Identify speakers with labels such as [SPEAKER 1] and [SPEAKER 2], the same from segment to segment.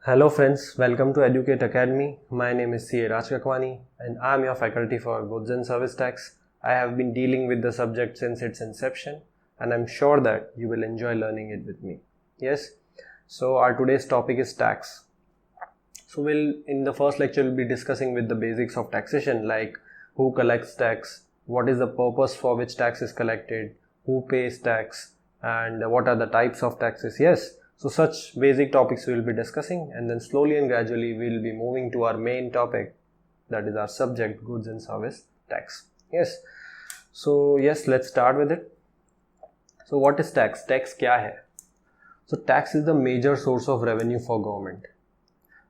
[SPEAKER 1] Hello friends, welcome to Educate Academy. My name is CA Raj Kakwani and I am your faculty for Goods and Service Tax. I have been dealing with the subject since its inception and I'm sure that you will enjoy learning it with me. Yes, so our today's topic is tax. So in the first lecture we'll be discussing with the basics of taxation, like who collects tax, what is the purpose for which tax is collected, who pays tax, and what are the types of taxes. Yes, so such basic topics we will be discussing, and then slowly and gradually we will be moving to our main topic, that is our subject, goods and service tax. Yes, so yes, let's start with it. So what is tax? Tax क्या है? So tax is the major source of revenue for government.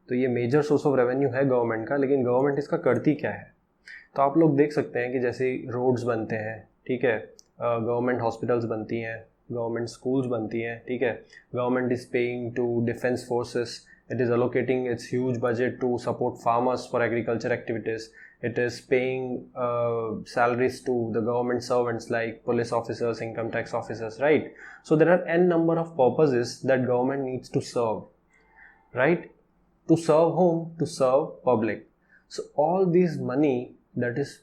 [SPEAKER 1] तो ये major source of revenue है government का, लेकिन government इसका करती क्या है? तो आप लोग देख सकते हैं कि जैसे रोड्स बनते हैं, ठीक है, गवर्नमेंट हॉस्पिटल्स बनती हैं, गवर्नमेंट स्कूल्स बनती हैं, ठीक है, government is paying to defence forces, it is allocating its huge budget to support farmers for agriculture activities, it is paying salaries to the government servants like police officers, income tax officers, right? So there are n number of purposes that government needs to serve, right? To serve whom? To serve public. So all this money that is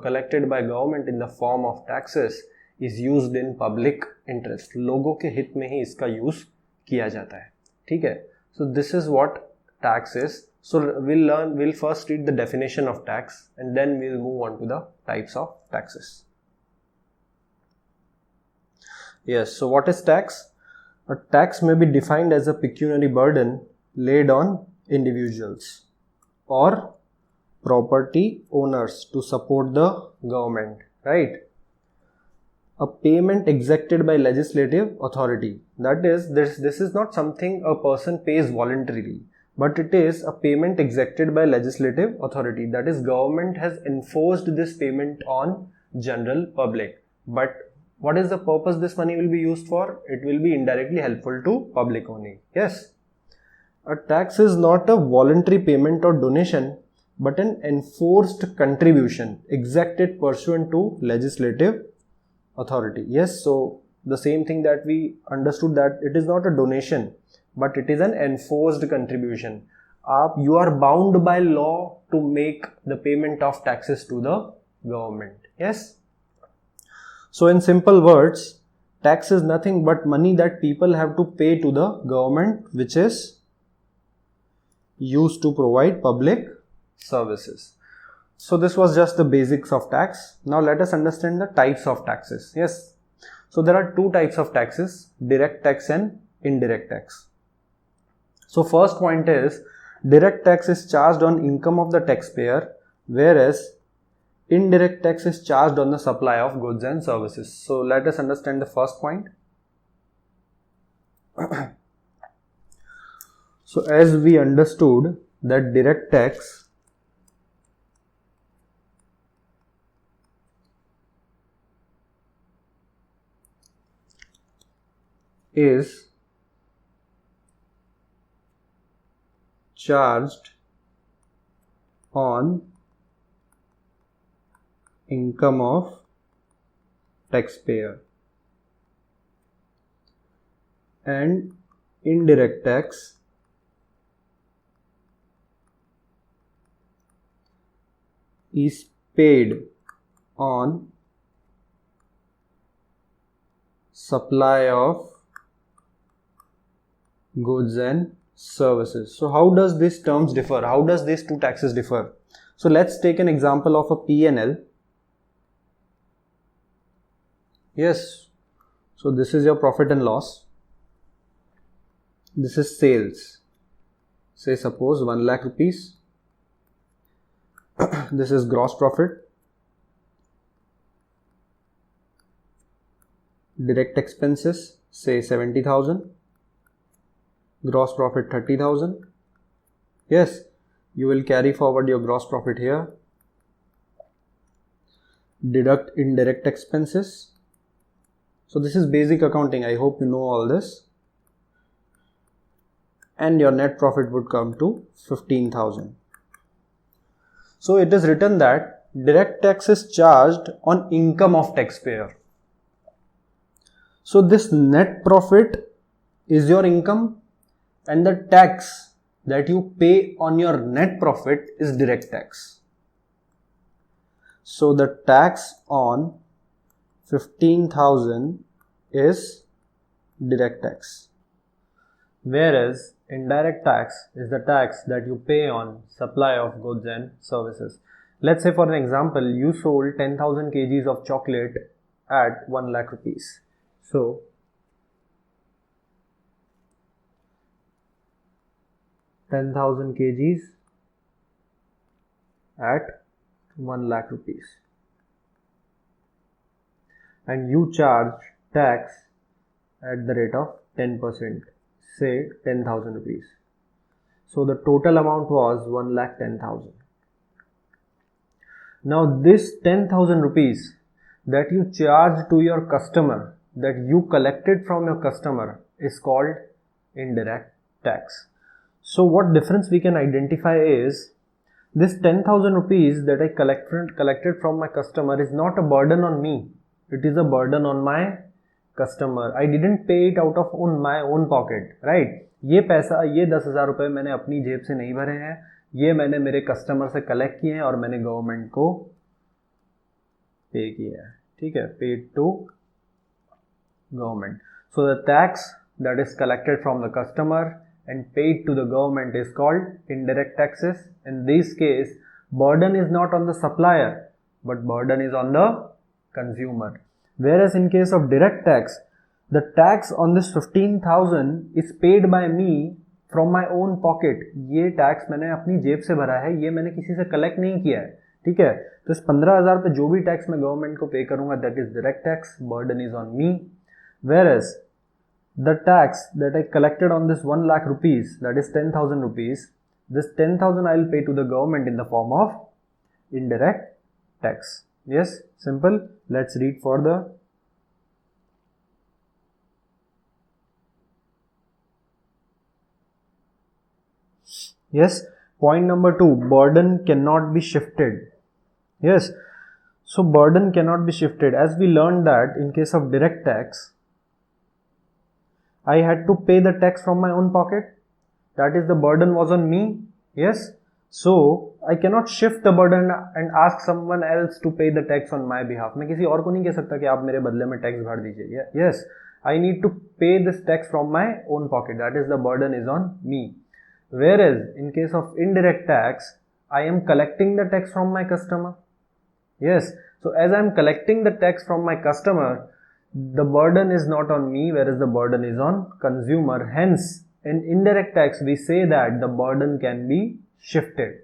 [SPEAKER 1] collected by government in the form of taxes is used in public interest. लोगों के हित में ही इसका use किया जाता है, ठीक है. So this is what tax is. So we'll first read the definition of tax and then we'll move on to the types of taxes. Yes, so what is tax? A tax may be defined as a pecuniary burden laid on individuals or property owners to support the government, right? A payment exacted by legislative authority. That is, this is not something a person pays voluntarily, but it is a payment exacted by legislative authority. That is, government has enforced this payment on general public. But what is the purpose this money will be used for? It will be indirectly helpful to public only. Yes. A tax is not a voluntary payment or donation, but an enforced contribution exacted pursuant to legislative authority. Yes, so the same thing that we understood, that it is not a donation, but it is an enforced contribution. You are bound by law to make the payment of taxes to the government. Yes. So in simple words, tax is nothing but money that people have to pay to the government, which is used to provide public services. So this was just the basics of tax. Now let us understand the types of taxes. Yes. So there are two types of taxes, direct tax and indirect tax. So first point is, direct tax is charged on income of the taxpayer, whereas indirect tax is charged on the supply of goods and services. So let us understand the first point. So as we understood that direct tax is charged on income of taxpayer, and indirect tax is paid on supply of goods and services. So how does these terms differ? How does these two taxes differ? So let's take an example of a P&L. Yes, so this is your profit and loss. This is sales. Say suppose 1 lakh rupees. This is gross profit. Direct expenses, say 70,000. Gross profit 30,000. Yes, you will carry forward your gross profit here. Deduct indirect expenses. So this is basic accounting. I hope you know all this. And your net profit would come to 15,000. So it is written that direct tax is charged on income of taxpayer. So this net profit is your income, and the tax that you pay on your net profit is direct tax. So the tax on 15,000 is direct tax, whereas indirect tax is the tax that you pay on supply of goods and services. Let's say for an example, you sold 10,000 kgs of chocolate at 1 lakh rupees. So 10,000 kgs at 1 lakh rupees, and you charge tax at the rate of 10%, say 10,000 rupees. So the total amount was 1,10,000. Now this 10,000 rupees that you charge to your customer, that you collected from your customer, is called indirect tax. So what difference we can identify is, this 10,000 rupees that I collected from my customer is not a burden on me. It is a burden on my customer. I didn't pay it out of my own pocket, right? ये पैसा, ये 10,000 रुपये मैंने अपनी जेब से नहीं भरे हैं, ये मैंने मेरे कस्टमर से कलेक्ट किए हैं और मैंने गवर्नमेंट को पे किया है, ठीक है, paid to government. So the tax that is collected from the customer and paid to the government is called indirect taxes. In this case, burden is not on the supplier, but burden is on the consumer. Whereas in case of direct tax, the tax on this 15,000 is paid by me from my own pocket. ये tax मैंने अपनी जेब से भरा है, ये मैंने किसी से कलेक्ट नहीं किया है, ठीक है. तो इस 15,000 पे जो भी टैक्स मैं गवर्नमेंट को पे करूंगा, that is direct tax, burden is on me. Whereas the tax that I collected on this 1 lakh rupees, that is 10,000 rupees, this 10,000 I will pay to the government in the form of indirect tax. Yes, simple. Let's read further. Yes, point number 2, burden cannot be shifted. Yes, so burden cannot be shifted. As we learned that in case of direct tax, I had to pay the tax from my own pocket. That is, the burden was on me. Yes. So I cannot shift the burden and ask someone else to pay the tax on my behalf. मैं किसी और को नहीं कह सकता कि आप मेरे बदले में टैक्स भर दीजिए. Yes, I need to pay this tax from my own pocket. That is, the burden is on me. Whereas in case of indirect tax, I am collecting the tax from my customer. Yes. So as I am collecting the tax from my customer, the burden is not on me, whereas the burden is on consumer. Hence, in indirect tax, we say that the burden can be shifted,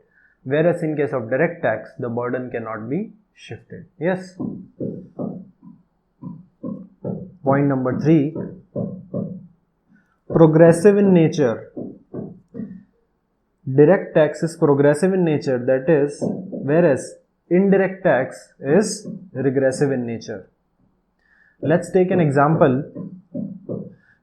[SPEAKER 1] whereas in case of direct tax, the burden cannot be shifted. Yes. Point number 3, progressive in nature. Direct tax is progressive in nature, that is, whereas indirect tax is regressive in nature. Let's take an example.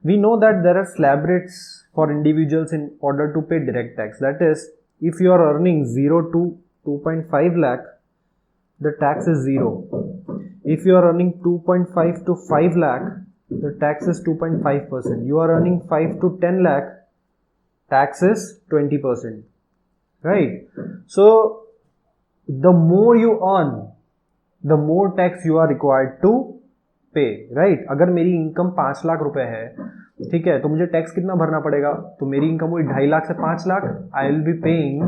[SPEAKER 1] We know that there are slab rates for individuals in order to pay direct tax. That is, if you are earning 0 to 2.5 lakh, the tax is 0. If you are earning 2.5 to 5 lakh, the tax is 2.5%. You are earning 5 to 10 lakh, tax is 20%. Right? So the more you earn, the more tax you are required to पे, right. अगर मेरी income 5 lakh रुपए है, ठीक है, तो मुझे tax कितना भरना पड़ेगा? तो मेरी इनकम हुई 2.5 लाख से 5 लाख, आई विल बी पेइंग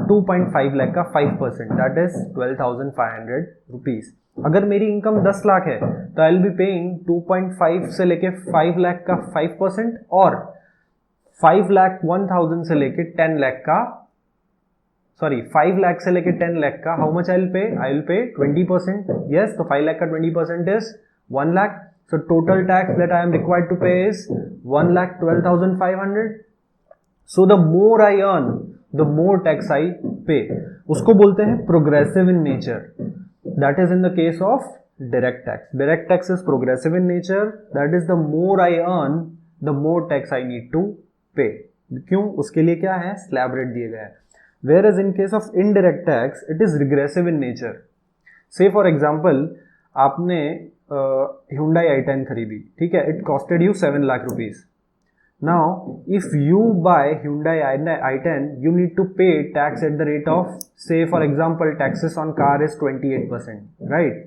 [SPEAKER 1] 2.5 लाख का 5%, दैट इज 12,500 रुपीज. अगर मेरी इनकम 10 लाख है, तो आई विल बी पेइंग 2.5 से लेके 5 लाख का 5%, और 5 लाख 1,000 से लेके 10 लाख का, सॉरी 5 लाख से लेके 10 लाख का, how much I will pay? I will pay 20%. Yes, तो 5 लाख का 20% is 1 lakh. So total tax that I am required to pay is 1,12,500. So the more I earn, the more tax I pay. उसको बोलते हैं progressive in nature. That is in the case of direct tax. Direct tax is progressive in nature. That is, the more I earn, the more tax I need to pay. क्यों? उसके लिए क्या है? Slab rate दिए गए हैं. Whereas in case of indirect tax, it is regressive in nature. Say for example, आपने Hyundai i10 खरीदी, ठीक है, it costed you 7 lakh rupees. Now, if you buy Hyundai i10, you need to pay tax at the rate of, say for example, taxes on car is 28%, right?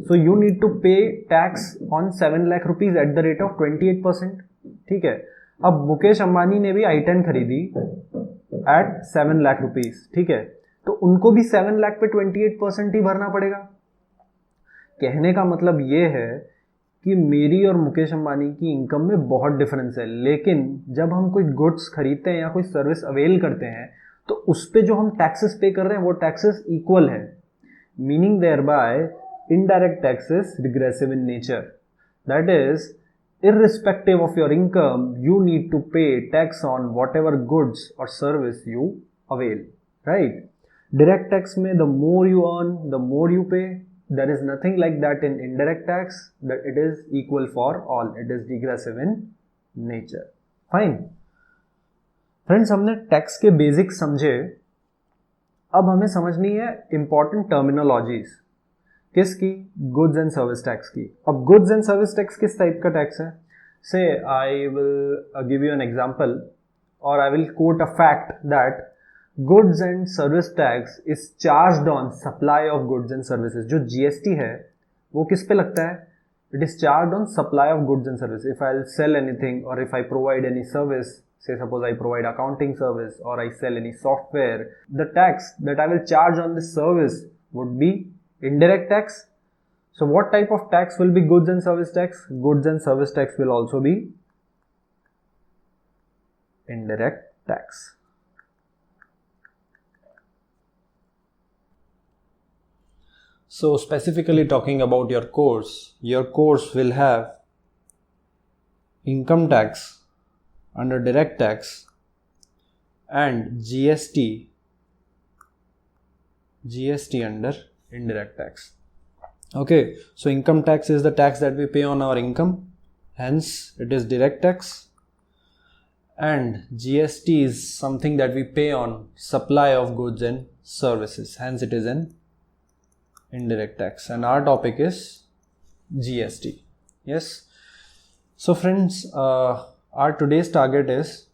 [SPEAKER 1] So you need to pay tax on 7 lakh rupees at the rate of 28%. ठीक है. अब मुकेश अंबानी ने भी i10 खरीदी at 7 lakh rupees, ठीक है, तो उनको भी 7 लाख पे 28% ही भरना पड़ेगा. कहने का मतलब ये है कि मेरी और मुकेश अंबानी की इनकम में बहुत डिफरेंस है, लेकिन जब हम कोई गुड्स खरीदते हैं या कोई सर्विस अवेल करते हैं तो उस पे जो हम टैक्सेस पे कर रहे हैं वो टैक्सेस इक्वल है, meaning thereby indirect taxes regressive in nature. That is, irrespective of your income, you need to pay tax on whatever goods or service you avail, right? Direct tax में the more you earn, the more you pay. There is nothing like that in indirect tax, that it is equal for all. It is regressive in nature. Fine. Friends, हमने tax के basics समझे. अब हमें समझनी है important terminologies. किसकी? Goods and service tax की. अब गुड्स एंड सर्विस टैक्स किस टाइप का टैक्स है? Say I will give you an example और I will quote a fact that goods and service tax is charged on supply of goods and services. जो GST है वो किस पे लगता है? It is charged on supply of goods and service. If I sell anything और if I provide any service, say suppose I provide accounting service or I sell any software, the tax that I will charge on this service would be indirect tax. So what type of tax will be goods and service tax? Goods and service tax will also be indirect tax. So specifically talking about your course will have income tax under direct tax and GST under indirect tax. Okay, so income tax is the tax that we pay on our income, hence it is direct tax, and GST is something that we pay on supply of goods and services, hence it is an indirect tax, and our topic is GST. Yes, so friends, our today's target is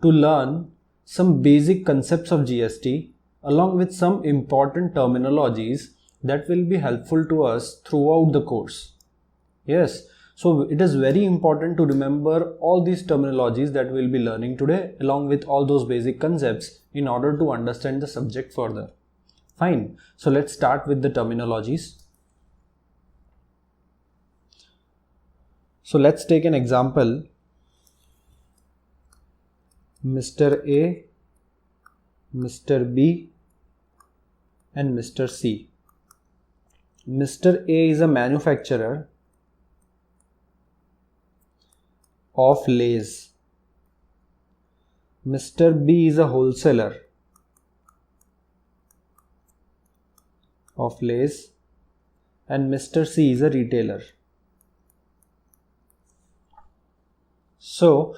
[SPEAKER 1] to learn some basic concepts of GST along with some important terminologies that will be helpful to us throughout the course. Yes, so it is very important to remember all these terminologies that we'll be learning today along with all those basic concepts in order to understand the subject further. Fine, so let's start with the terminologies. So let's take an example. Mr. A, Mr. B and Mr. C. Mr. A is a manufacturer of Lay's. Mr. B is a wholesaler of Lay's and Mr. C is a retailer. So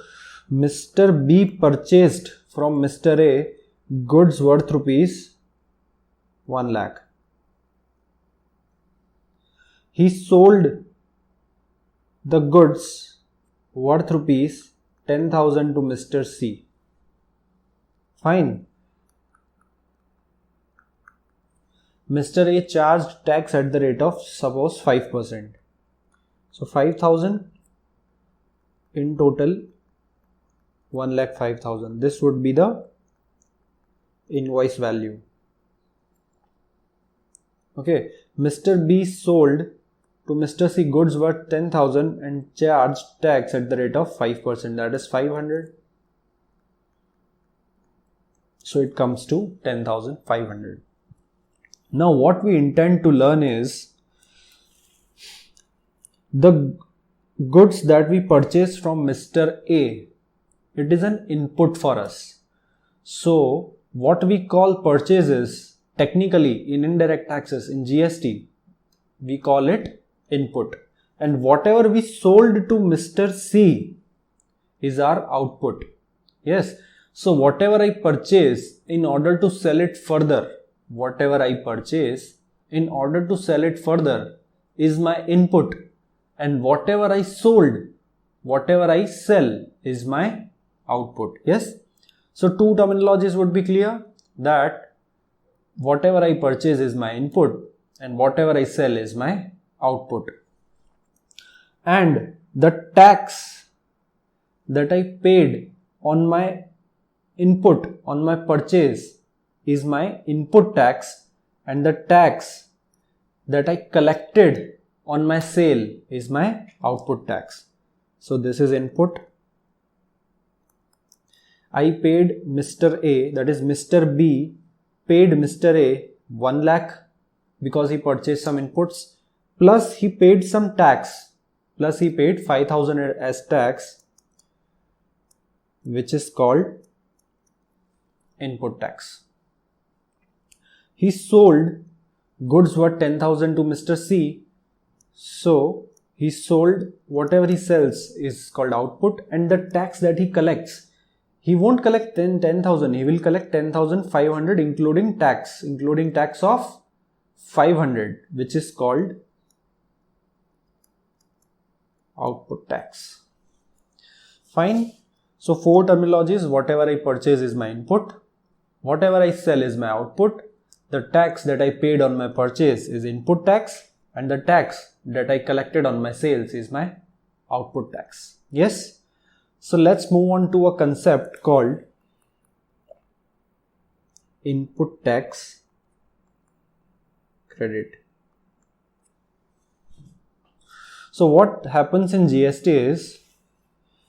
[SPEAKER 1] Mr. B purchased from Mr. A goods worth rupees 1 lakh. He sold the goods worth rupees 10,000 to Mr. C. Fine. Mr. A charged tax at the rate of suppose 5%. So 5,000 in total 1,05,000. This would be the invoice value. Okay, Mr. B sold to Mr. C goods worth 10,000 and charged tax at the rate of 5%, that is 500. So it comes to 10,500. Now what we intend to learn is the goods that we purchase from Mr. A. It is an input for us. So what we call purchases technically in indirect taxes in GST, we call it input, and whatever we sold to Mr. C is our output. Yes, so whatever I purchase in order to sell it further, is my input, and whatever I sold, whatever I sell
[SPEAKER 2] is my output. Yes, so two terminologies would be clear, that whatever I purchase is my input and whatever I sell is my output. And the tax that I paid on my input, on my purchase, is my input tax, and the tax that I collected on my sale is my output tax. So this is input. I paid Mr. A, that is Mr. B paid Mr. A 1 lakh because he purchased some inputs, plus he paid some tax, plus he paid 5,000 as tax, which is called input tax. He sold goods worth 10,000 to Mr. C, so he sold whatever he sells is called output, and the tax that he collects, he won't collect 10,000, he will collect 10,500 including tax of 500, which is called output tax. Fine. So 4 terminologies: whatever I purchase is my input, whatever I sell is my output, the tax that I paid on my purchase is input tax, and the tax that I collected on my sales is my output tax. Yes. So let's move on to a concept called input tax credit. So what happens in GST is,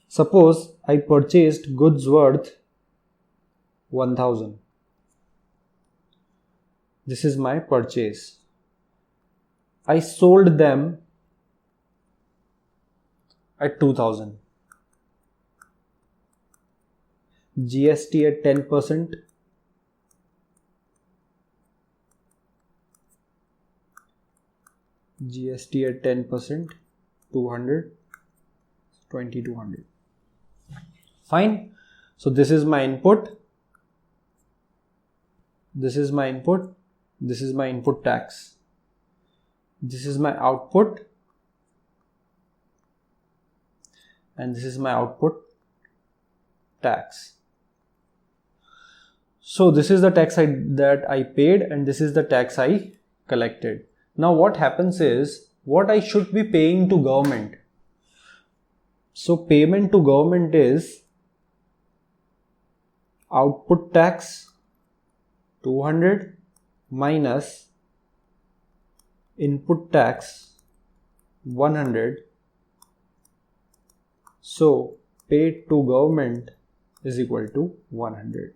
[SPEAKER 2] suppose I purchased goods worth 1,000. This is my purchase. I sold them at 2,000. GST at 10%. GST at 10%, 200, 2,200. Fine. So this is my input. This is my input. This is my input tax. This is my output. And this is my output tax. So this is the tax that I paid, and this is the tax I collected. Now what happens is, what I should be paying to government. So payment to government is output tax 200 minus input tax 100. So paid to government is equal to 100.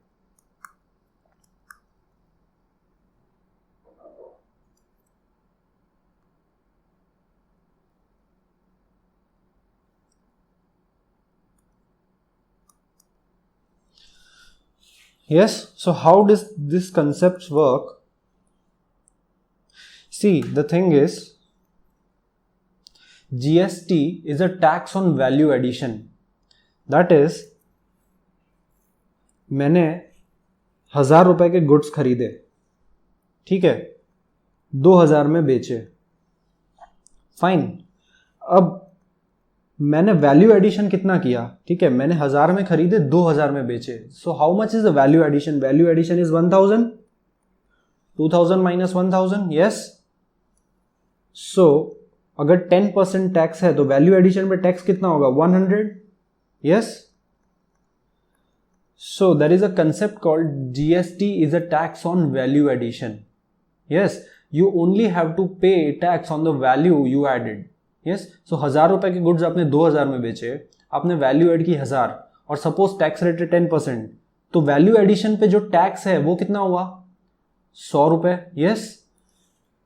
[SPEAKER 2] Yes, so how does this concept work? See, the thing is, GST is a tax on value addition. That is, मैंने 1,000 रुपए के goods खरीदे, ठीक है, 2,000 में बेचे. Fine. अब मैंने वैल्यू एडिशन कितना किया? ठीक है, मैंने 1,000 में खरीदे, 2,000 में बेचे. So how much is the value addition? Value addition is 1,000. 2,000 minus 1,000. Yes. So अगर 10% टैक्स है तो वैल्यू एडिशन पे टैक्स कितना होगा? 100. Yes. So there is a concept called GST is a tax on value addition. Yes, you only have to pay tax on the value you added. Yes. So 1,000 रुपए के goods आपने 2,000 में बेचे, आपने value add की 1,000, और suppose tax rate है 10%, तो वैल्यू एडिशन पे जो टैक्स है वो कितना हुआ? 100 रुपए. यस.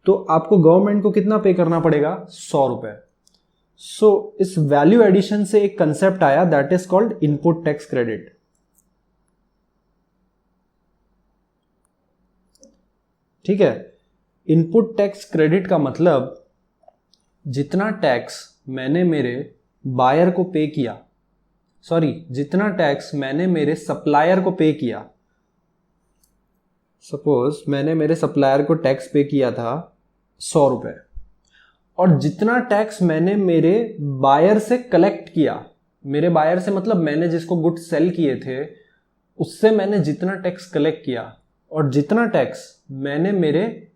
[SPEAKER 2] तो आपको गवर्नमेंट को कितना पे करना पड़ेगा? 100 रुपए. सो इस वैल्यू एडिशन से एक कंसेप्ट आया, that is called input tax credit. ठीक है. इनपुट टैक्स क्रेडिट का मतलब, जितना टैक्स मैंने मेरे बायर को पे किया, जितना टैक्स मैंने मेरे सप्लायर को पे किया. सपोज मैंने मेरे सप्लायर को टैक्स पे किया था 100 रुपए, और जितना टैक्स मैंने मेरे बायर से कलेक्ट किया, मेरे बायर से मतलब मैंने जिसको गुड्स सेल किए थे उससे मैंने जितना टैक्स कलेक्ट किया और जितना टैक्स मैंने मेरे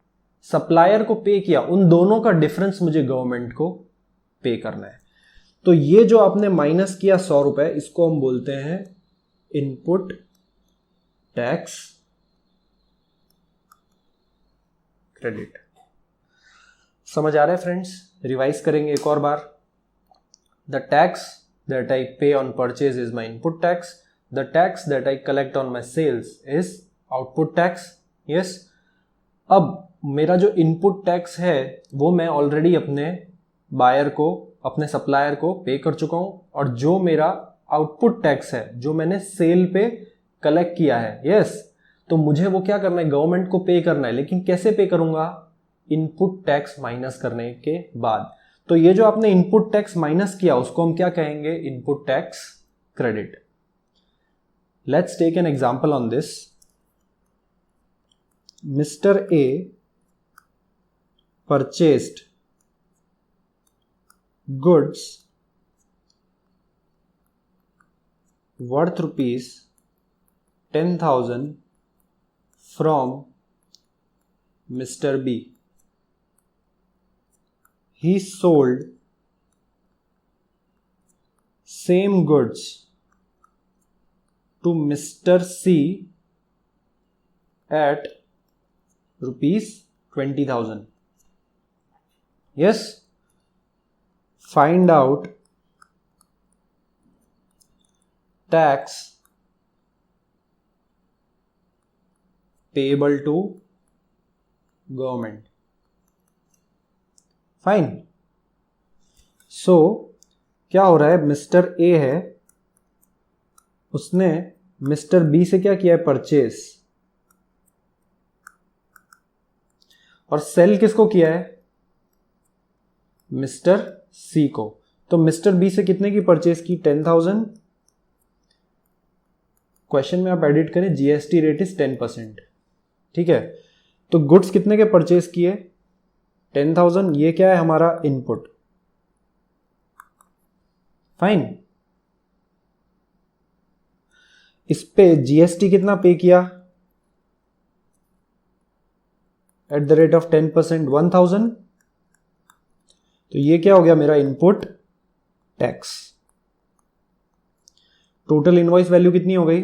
[SPEAKER 2] सप्लायर को पे किया, उन दोनों का डिफरेंस मुझे गवर्नमेंट को पे करना है। तो ये जो आपने माइनस किया 100 रुपए, इसको हम बोलते हैं इनपुट टैक्स क्रेडिट। समझ आ रहा है फ्रेंड्स? रिवाइज करेंगे एक और बार। The tax that I pay on purchase is my input tax, the tax that I collect on my sales is output tax. Yes, अब मेरा जो इनपुट टैक्स है वो मैं ऑलरेडी अपने बायर को, अपने सप्लायर को पे कर चुका हूं, और जो मेरा आउटपुट टैक्स है जो मैंने सेल पे कलेक्ट किया है, यस, तो मुझे वो क्या करना है, गवर्नमेंट को पे करना है। लेकिन कैसे पे करूंगा? इनपुट टैक्स माइनस करने के बाद। तो ये जो आपने इनपुट टैक्स माइनस किया उसको हम क्या कहेंगे? Input tax credit. Let's take an example on this. Mister A purchased goods worth rupees 10,000 from Mr. B. He sold same goods to Mr. C at rupees 20,000. Yes, find out tax payable to government. Fine. So क्या हो रहा है? Mister A है, उसने mister B से क्या किया है? परचेस। और सेल किसको किया है? मिस्टर सी को। तो मिस्टर बी से कितने की परचेस की? 10,000। क्वेश्चन में आप एडिट करें, जीएसटी रेट इज 10%। ठीक है, तो गुड्स कितने के परचेस किए? 10,000। ये क्या है? हमारा इनपुट। फाइन। इस पे जीएसटी कितना पे किया? At the rate of 10%, 1,000। तो ये क्या हो गया? मेरा input tax. Total invoice value कितनी हो गई?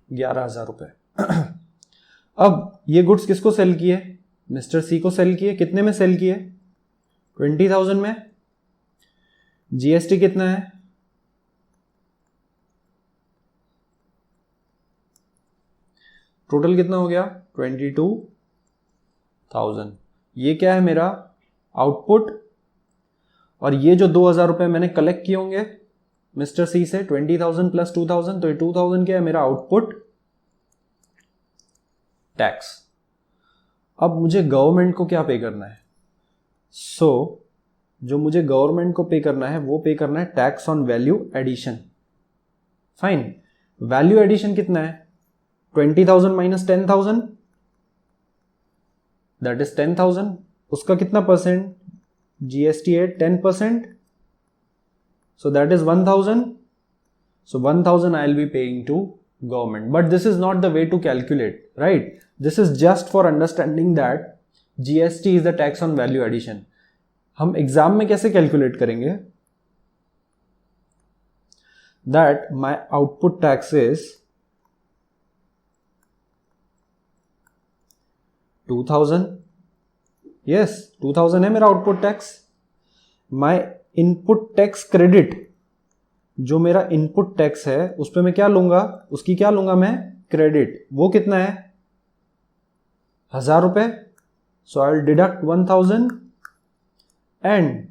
[SPEAKER 2] 11,000 रुपए। अब ये गुड्स किसको सेल किए? मिस्टर सी को सेल किए। कितने में सेल किए? 20,000 में। जीएसटी कितना है? टोटल कितना हो गया? 22,000। ये क्या है? मेरा आउटपुट। और ये जो 2,000 रुपए मैंने कलेक्ट किए होंगे मिस्टर सी से, 20,000 प्लस 2,000, तो ये 2,000 क्या है? मेरा आउटपुट टैक्स। अब मुझे गवर्नमेंट को क्या पे करना है? जो मुझे गवर्नमेंट को पे करना है वो पे करना है tax on value addition. Fine. Value addition कितना है? 20,000 माइनस 10,000, दैट इज 10,000। उसका कितना परसेंट? जीएसटी है 10%, so that is 1,000. So 1,000 I will be paying to government. But this is not the way to calculate, right? This is just for understanding that GST is the tax on value addition. हम exam में कैसे calculate करेंगे? That my output tax is 2,000. Yes, 2,000 है मेरा output tax. माई input tax credit, जो मेरा input tax है उस पर मैं क्या लूंगा? उसकी क्या लूंगा मैं? क्रेडिट। वो कितना है? 1,000 रुपए। So I will deduct 1,000 and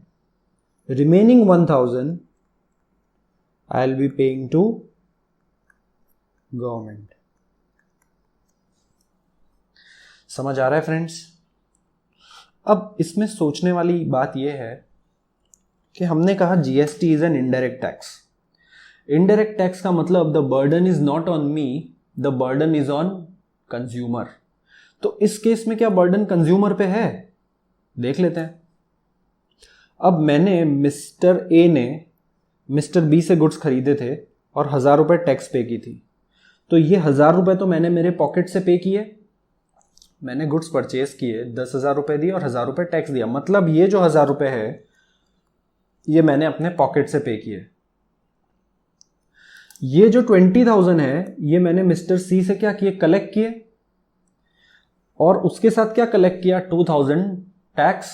[SPEAKER 2] remaining 1,000 I will be paying to government. समझ आ रहा है फ्रेंड्स? अब इसमें सोचने वाली बात यह है कि हमने कहा GST is an indirect tax. Indirect tax का मतलब the burden is not on me, the burden is on consumer. तो इस केस में क्या बर्डन कंज्यूमर पे है? देख लेते हैं। अब मैंने मिस्टर ए ने मिस्टर बी से गुड्स खरीदे थे और 1000 रुपये टैक्स पे की थी, तो ये 1000 रुपये तो मैंने मेरे पॉकेट से पे किए, मैंने गुड्स परचेज किए, 10,000 रुपये दिए और 1000 रुपये टैक्स दिया, मतलब ये जो 1000 रुपये है ये मैंने अपने पॉकेट से पे किए। ये जो 20,000 है ये मैंने मिस्टर सी से क्या किए, कलेक्ट किए, और उसके साथ क्या कलेक्ट किया, 2000 टैक्स।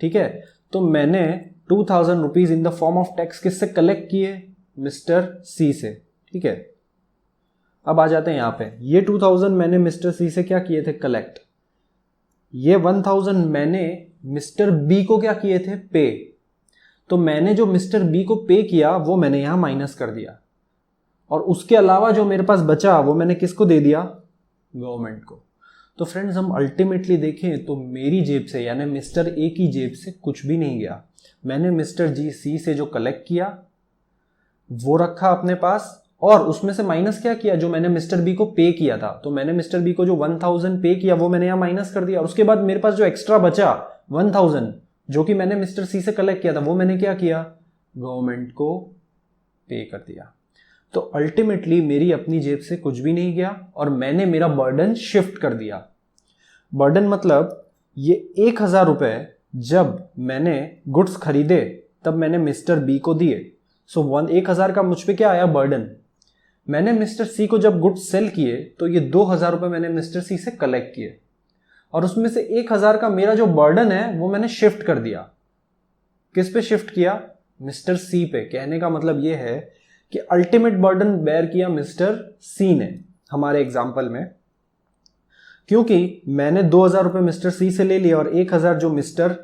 [SPEAKER 2] ठीक है, तो मैंने 2000 rupees in the form of tax किससे कलेक्ट किए, मिस्टर सी से। ठीक है, अब आ जाते हैं यहां पे, ये 2000 मैंने मिस्टर सी से क्या किए थे, कलेक्ट। ये 1000 मैंने मिस्टर बी को क्या किए थे, पे। तो मैंने जो मिस्टर बी को पे किया वो मैंने यहां माइनस कर दिया, और उसके अलावा जो मेरे पास बचा वो मैंने किसको दे दिया, गवर्नमेंट को। तो फ्रेंड्स हम अल्टीमेटली देखें तो मेरी जेब से यानी मिस्टर ए की जेब से कुछ भी नहीं गया, मैंने मिस्टर जी सी से जो कलेक्ट किया वो रखा अपने पास, और उसमें से माइनस क्या किया, जो मैंने मिस्टर बी को पे किया था, तो मैंने मिस्टर बी को जो 1000 पे किया वो मैंने यहाँ माइनस कर दिया, और उसके बाद मेरे पास जो एक्स्ट्रा बचा 1000 जो कि मैंने मिस्टर सी से कलेक्ट किया था वो मैंने क्या किया, गवर्नमेंट को पे कर दिया। तो अल्टीमेटली मेरी अपनी जेब से कुछ भी नहीं गया और मैंने मेरा बर्डन शिफ्ट कर दिया। बर्डन मतलब ये 1000 रुपये जब मैंने गुड्स खरीदे तब मैंने मिस्टर बी को दिए, सो 1000 का मुझ पे क्या आया, बर्डन। मैंने मिस्टर सी को जब गुड्स सेल किए तो ये 2000 रुपये मैंने मिस्टर सी से कलेक्ट किए, और उसमें से 1000 का मेरा जो बर्डन है वो मैंने शिफ्ट कर दिया। किस पे शिफ्ट किया, मिस्टर सी पे। कहने का मतलब ये है कि अल्टीमेट बर्डन बेयर किया मिस्टर सी ने हमारे एग्जाम्पल में, क्योंकि मैंने 2000 रुपये मिस्टर सी से ले लिए और 1000 जो मिस्टर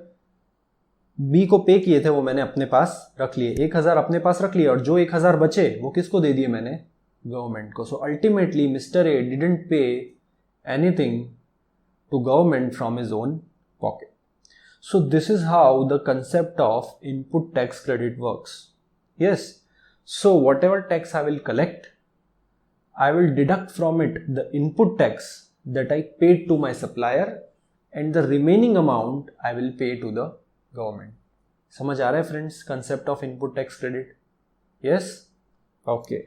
[SPEAKER 2] बी को पे किए थे वो मैंने अपने पास रख लिए, 1000 अपने पास रख लिए, और जो 1000 बचे वो किसको दे दिए मैंने, गवर्नमेंट को। So ultimately mister A didn't pay anything to government from his own pocket. So this is how the concept of input tax credit works. Yes, so whatever tax I will collect, I will deduct from it the input tax that I paid to my supplier, and the remaining amount I will pay to the government. समझ आ रहा है friends concept of input tax credit? Yes? Okay.